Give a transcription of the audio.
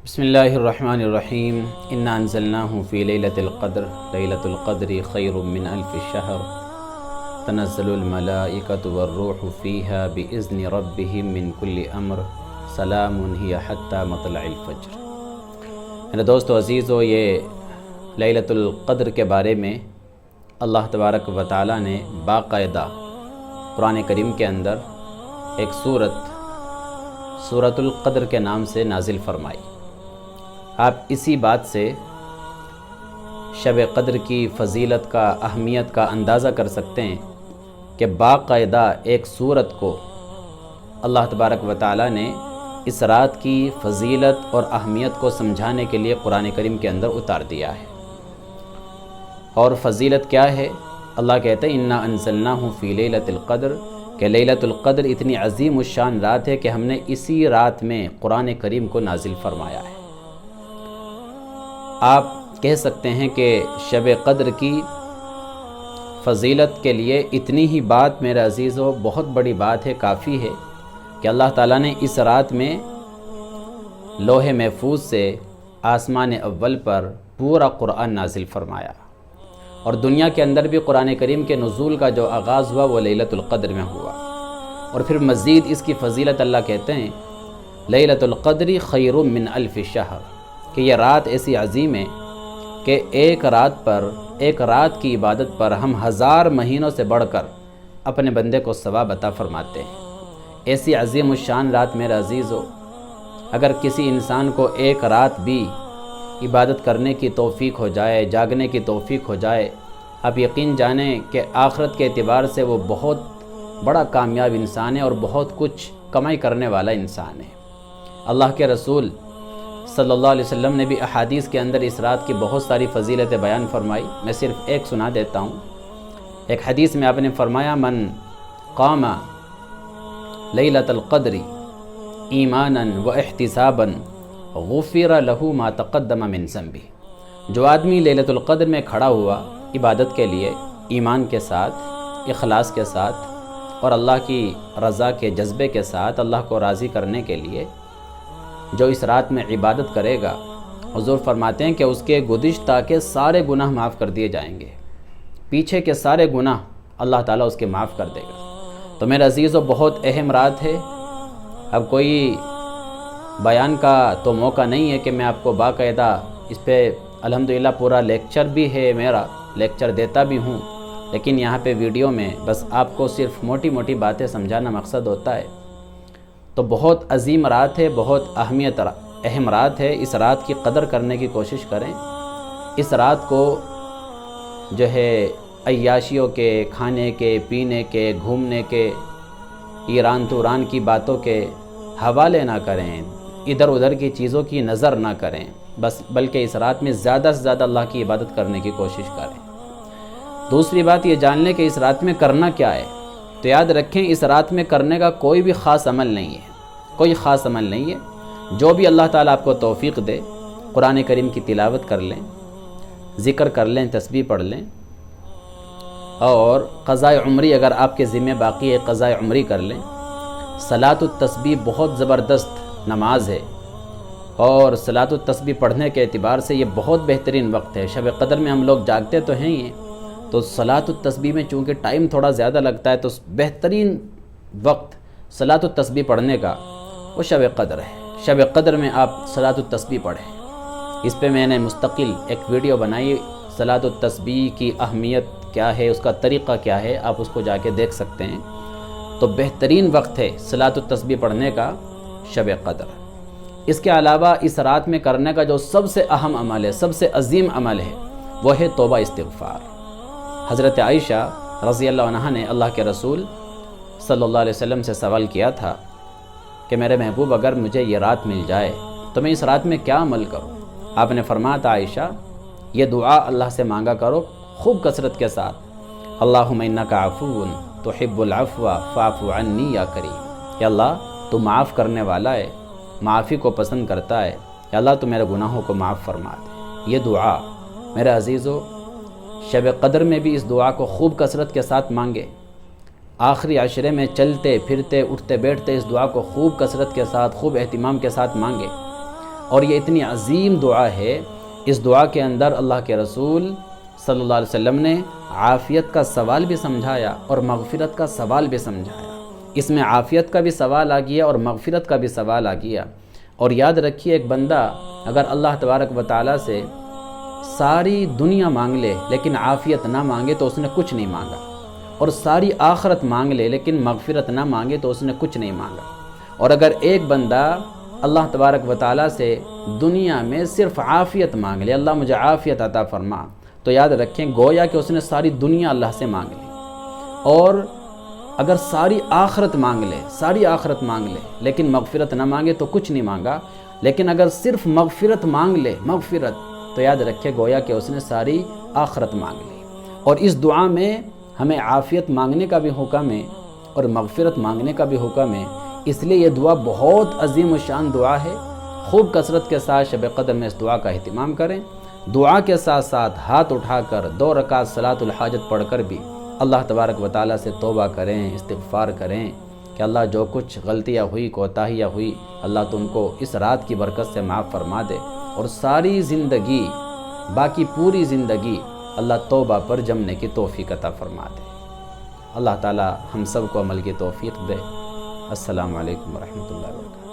بسم اللہ الرحمن الرحیم انا انزلناہ فی لیلۃ القدر لیلۃ القدر خیر من الف شہر تنزل الملائکۃ والروح فیہا باذن ربہم من کل امر سلام ہی حتی مطلع الفجر۔ میرے دوستو عزیزو، یہ لیلۃ القدر کے بارے میں اللہ تبارک و تعالی نے باقاعدہ قرآن کریم کے اندر ایک سورۃ القدر کے نام سے نازل فرمائی۔ آپ اسی بات سے شب قدر کی فضیلت کا، اہمیت کا اندازہ کر سکتے ہیں کہ باقاعدہ ایک سورت کو اللہ تبارک و تعالی نے اس رات کی فضیلت اور اہمیت کو سمجھانے کے لیے قرآن کریم کے اندر اتار دیا ہے۔ اور فضیلت کیا ہے؟ اللہ کہتے ہیں انا انزلناہ فی لیلۃ القدر، کہ لیلۃ القدر اتنی عظیم الشان رات ہے کہ ہم نے اسی رات میں قرآن کریم کو نازل فرمایا ہے۔ آپ کہہ سکتے ہیں کہ شب قدر کی فضیلت کے لیے اتنی ہی بات میرے عزیزو بہت بڑی بات ہے، کافی ہے کہ اللہ تعالیٰ نے اس رات میں لوح محفوظ سے آسمان اول پر پورا قرآن نازل فرمایا، اور دنیا کے اندر بھی قرآن کریم کے نزول کا جو آغاز ہوا وہ لیلۃ القدر میں ہوا۔ اور پھر مزید اس کی فضیلت اللہ کہتے ہیں لیلۃ القدر خیر من الف شہر، کہ یہ رات ایسی عظیم ہے کہ ایک رات کی عبادت پر ہم 1000 مہینوں سے بڑھ کر اپنے بندے کو ثواب عطا فرماتے ہیں۔ ایسی عظیم الشان رات میرے عزیزو، اگر کسی انسان کو ایک رات بھی عبادت کرنے کی توفیق ہو جائے، جاگنے کی توفیق ہو جائے، آپ یقین جانیں کہ آخرت کے اعتبار سے وہ بہت بڑا کامیاب انسان ہے اور بہت کچھ کمائی کرنے والا انسان ہے۔ اللہ کے رسول صلی اللہ علیہ وسلم نے بھی احادیث کے اندر اس رات کی بہت ساری فضیلتیں بیان فرمائی۔ میں صرف ایک سنا دیتا ہوں۔ ایک حدیث میں آپ نے فرمایا من قام لیلۃ القدر ایمانا و احتسابا غفر له ما تقدم من ذنبہ، جو آدمی لیلۃ القدر میں کھڑا ہوا عبادت کے لیے ایمان کے ساتھ، اخلاص کے ساتھ اور اللہ کی رضا کے جذبے کے ساتھ، اللہ کو راضی کرنے کے لیے جو اس رات میں عبادت کرے گا، حضور فرماتے ہیں کہ اس کے گزشتہ کے سارے گناہ معاف کر دیے جائیں گے، پیچھے کے سارے گناہ اللہ تعالیٰ اس کے معاف کر دے گا۔ تو میرے عزیزو بہت اہم رات ہے۔ اب کوئی بیان کا تو موقع نہیں ہے کہ میں آپ کو باقاعدہ اس پہ الحمدللہ پورا لیکچر بھی ہے، میرا لیکچر دیتا بھی ہوں، لیکن یہاں پہ ویڈیو میں بس آپ کو صرف موٹی موٹی باتیں سمجھانا مقصد ہوتا ہے۔ تو بہت عظیم رات ہے، بہت اہم رات ہے۔ اس رات کی قدر کرنے کی کوشش کریں۔ اس رات کو جو ہے عیاشیوں کے، کھانے کے، پینے کے، گھومنے کے، ایران توران کی باتوں کے حوالے نہ کریں، ادھر ادھر کی چیزوں کی نظر نہ کریں، بلکہ اس رات میں زیادہ سے زیادہ اللہ کی عبادت کرنے کی کوشش کریں۔ دوسری بات یہ جان لیں کہ اس رات میں کرنا کیا ہے۔ تو یاد رکھیں اس رات میں کرنے کا کوئی بھی خاص عمل نہیں ہے، کوئی خاص عمل نہیں ہے۔ جو بھی اللہ تعالیٰ آپ کو توفیق دے، قرآن کریم کی تلاوت کر لیں، ذکر کر لیں، تسبیح پڑھ لیں، اور قضاء عمری اگر آپ کے ذمہ باقی ہے قضاء عمری کر لیں۔ صلاۃ التسبیح بہت زبردست نماز ہے، اور صلاۃ التسبیح پڑھنے کے اعتبار سے یہ بہت بہترین وقت ہے۔ شب قدر میں ہم لوگ جاگتے تو ہیں ہی، تو صلاۃ التسبیح میں چونکہ ٹائم تھوڑا زیادہ لگتا ہے، تو بہترین وقت صلاۃ التسبیح پڑھنے کا وہ شب قدر ہے۔ شب قدر میں آپ صلاۃ التسبیح پڑھیں۔ اس پہ میں نے مستقل ایک ویڈیو بنائی، صلاۃ التسبیح کی اہمیت کیا ہے، اس کا طریقہ کیا ہے، آپ اس کو جا کے دیکھ سکتے ہیں۔ تو بہترین وقت ہے صلاۃ التسبیح پڑھنے کا شب قدر۔ اس کے علاوہ اس رات میں کرنے کا جو سب سے اہم عمل ہے، سب سے عظیم عمل ہے، وہ ہے توبہ استغفار۔ حضرت عائشہ رضی اللہ عنہا نے اللہ کے رسول صلی اللہ علیہ وسلم سے سوال کیا تھا کہ میرے محبوب اگر مجھے یہ رات مل جائے تو میں اس رات میں کیا عمل کروں؟ آپ نے فرمایا تھا عائشہ یہ دعا اللہ سے مانگا کرو خوب کثرت کے ساتھ، اللہم انک عفو تحب العفو فاعف عنی یا کریم، یا اللہ تو معاف کرنے والا ہے، معافی کو پسند کرتا ہے، یا اللہ تو میرے گناہوں کو معاف فرما دے۔ یہ دعا میرے عزیزو شب قدر میں بھی اس دعا کو خوب کثرت کے ساتھ مانگے۔ آخری عشرے میں چلتے پھرتے اٹھتے بیٹھتے اس دعا کو خوب کثرت کے ساتھ، خوب اہتمام کے ساتھ مانگے۔ اور یہ اتنی عظیم دعا ہے، اس دعا کے اندر اللہ کے رسول صلی اللہ علیہ وسلم نے عافیت کا سوال بھی سمجھایا اور مغفرت کا سوال بھی سمجھایا۔ اس میں عافیت کا بھی سوال آ گیا اور مغفرت کا بھی سوال آ گیا۔ اور یاد رکھیے، ایک بندہ اگر اللہ تبارک و تعالیٰ سے ساری دنیا مانگ لے لیکن عافیت نہ مانگے تو اس نے کچھ نہیں مانگا، اور ساری آخرت مانگ لے لیکن مغفرت نہ مانگے تو اس نے کچھ نہیں مانگا۔ اور اگر ایک بندہ اللہ تبارک و تعالیٰ سے دنیا میں صرف عافیت مانگ لے، اللہ مجھے عافیت عطا فرما، تو یاد رکھیں گویا کہ اس نے ساری دنیا اللہ سے مانگ لی۔ اور اگر ساری آخرت مانگ لے لیکن مغفرت نہ مانگے تو کچھ نہیں مانگا، لیکن اگر صرف مغفرت مانگ لے، تو یاد رکھے گویا کہ اس نے ساری آخرت مانگ لی۔ اور اس دعا میں ہمیں عافیت مانگنے کا بھی حکم ہے اور مغفرت مانگنے کا بھی حکم ہے، اس لیے یہ دعا بہت عظیم و شان دعا ہے۔ خوب کثرت کے ساتھ شب قدر میں اس دعا کا اہتمام کریں۔ دعا کے ساتھ ساتھ ہاتھ اٹھا کر 2 رکعت صلاۃ الحاجت پڑھ کر بھی اللہ تبارک و تعالیٰ سے توبہ کریں، استغفار کریں کہ اللہ جو کچھ غلطیاں ہوئی، کوتاہیاں ہوئی، اللہ تو ان کو اس رات کی برکت سے معاف فرما دے، اور ساری زندگی، باقی پوری زندگی اللہ توبہ پر جمنے کی توفیق عطا فرما دے۔ اللہ تعالیٰ ہم سب کو عمل کی توفیق دے۔ السلام علیکم ورحمۃ اللہ وبرکاتہ۔